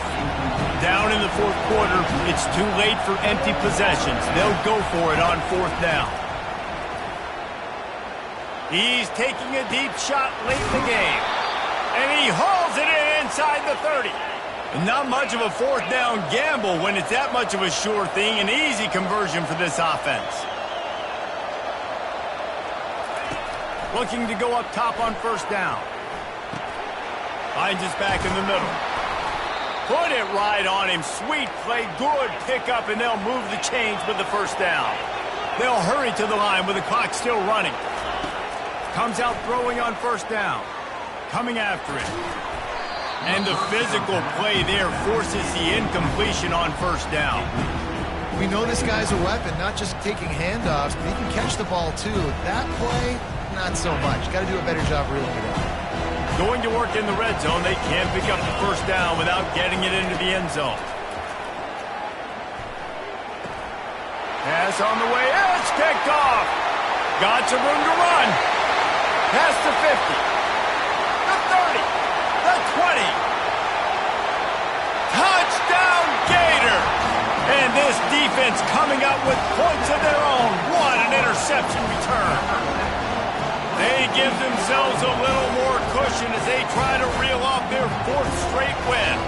Down in the 4th quarter, it's too late for empty possessions. They'll go for it on 4th down. He's taking a deep shot late in the game. And he hauls it in inside the 30. Not much of a 4th down gamble when it's that much of a sure thing. An easy conversion for this offense. Looking to go up top on 1st down. Finds us back in the middle. Put it right on him. Sweet play. Good pickup, and they'll move the chains with the 1st down. They'll hurry to the line with the clock still running. Comes out throwing on 1st down. Coming after it. And the physical play there forces the incompletion on 1st down. We know this guy's a weapon, not just taking handoffs, but he can catch the ball too. That play, not so much. Got to do a better job reeling it out. Going to work in the red zone. They can't pick up the 1st down without getting it into the end zone. Pass on the way. It's picked off. Got some room to run. Past the 50, the 30, the 20. Touchdown, Gator! And this defense coming up with points of their own. What an interception return. They give themselves a little more cushion as they try to reel off their 4th straight win.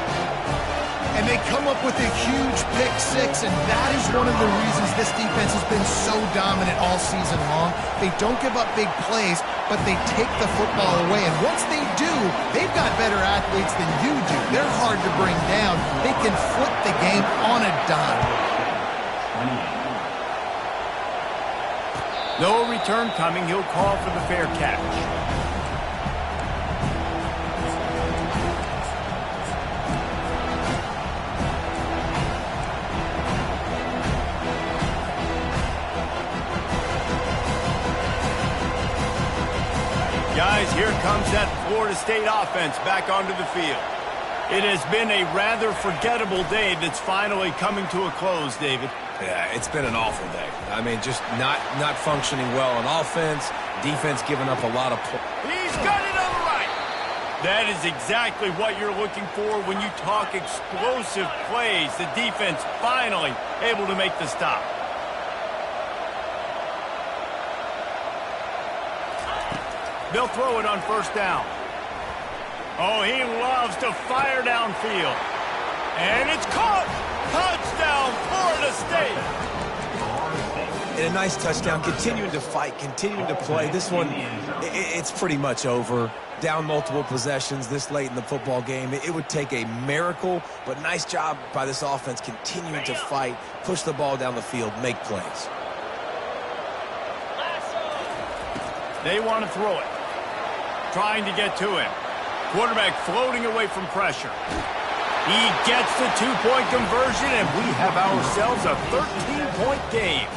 And they come up with a huge pick 6, and that is one of the reasons this defense has been so dominant all season long. They don't give up big plays, but they take the football away. And once they do, they've got better athletes than you do. They're hard to bring down. They can flip the game on a dime. No return coming. He'll call for the fair catch. Guys, here comes that Florida State offense back onto the field. It has been a rather forgettable day that's finally coming to a close, David. Yeah, it's been an awful day. I mean, just not functioning well on offense, defense giving up a lot of points. He's got it on the right. That is exactly what you're looking for when you talk explosive plays. The defense finally able to make the stop. They'll throw it on 1st down. Oh, he loves to fire downfield. And it's caught. Touchdown, Florida State. And a nice touchdown, continuing to fight, continuing to play. This one, it's pretty much over. Down multiple possessions this late in the football game. It would take a miracle, but nice job by this offense continuing to fight, push the ball down the field, make plays. They want to throw it. Trying to get to him. Quarterback floating away from pressure. He gets the two-point conversion, and we have ourselves a 13-point game.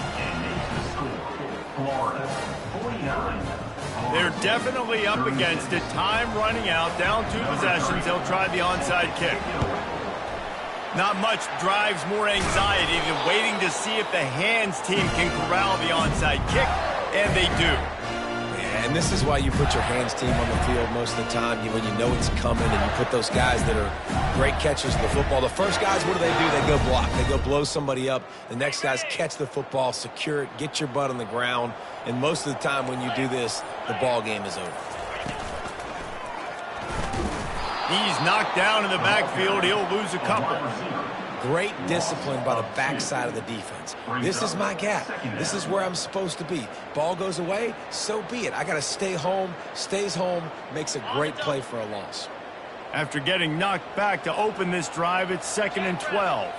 Florida, 49. They're definitely up against it. Time running out, down 2 possessions. They'll try the onside kick. Not much drives more anxiety than waiting to see if the hands team can corral the onside kick, and they do. And this is why you put your hands team on the field most of the time when you know it's coming, and you put those guys that are great catchers of the football. The first guys, what do? They go block. They go blow somebody up. The next guys catch the football, secure it, get your butt on the ground. And most of the time when you do this, the ball game is over. He's knocked down in the backfield. He'll lose a couple. Great discipline by the backside of the defense. This is my gap. This is where I'm supposed to be. Ball goes away, so be it. I got to stay home. Stays home, makes a great play for a loss. After getting knocked back to open this drive, it's 2nd and 12.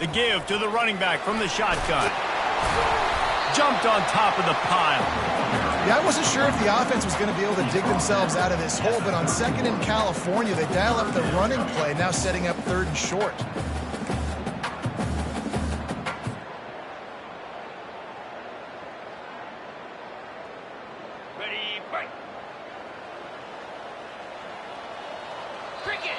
The give to the running back from the shotgun. Jumped on top of the pile. Yeah, I wasn't sure if the offense was going to be able to dig themselves out of this hole, but on 2nd in California, they dial up the running play, now setting up 3rd and short. Ready, break. Cricket.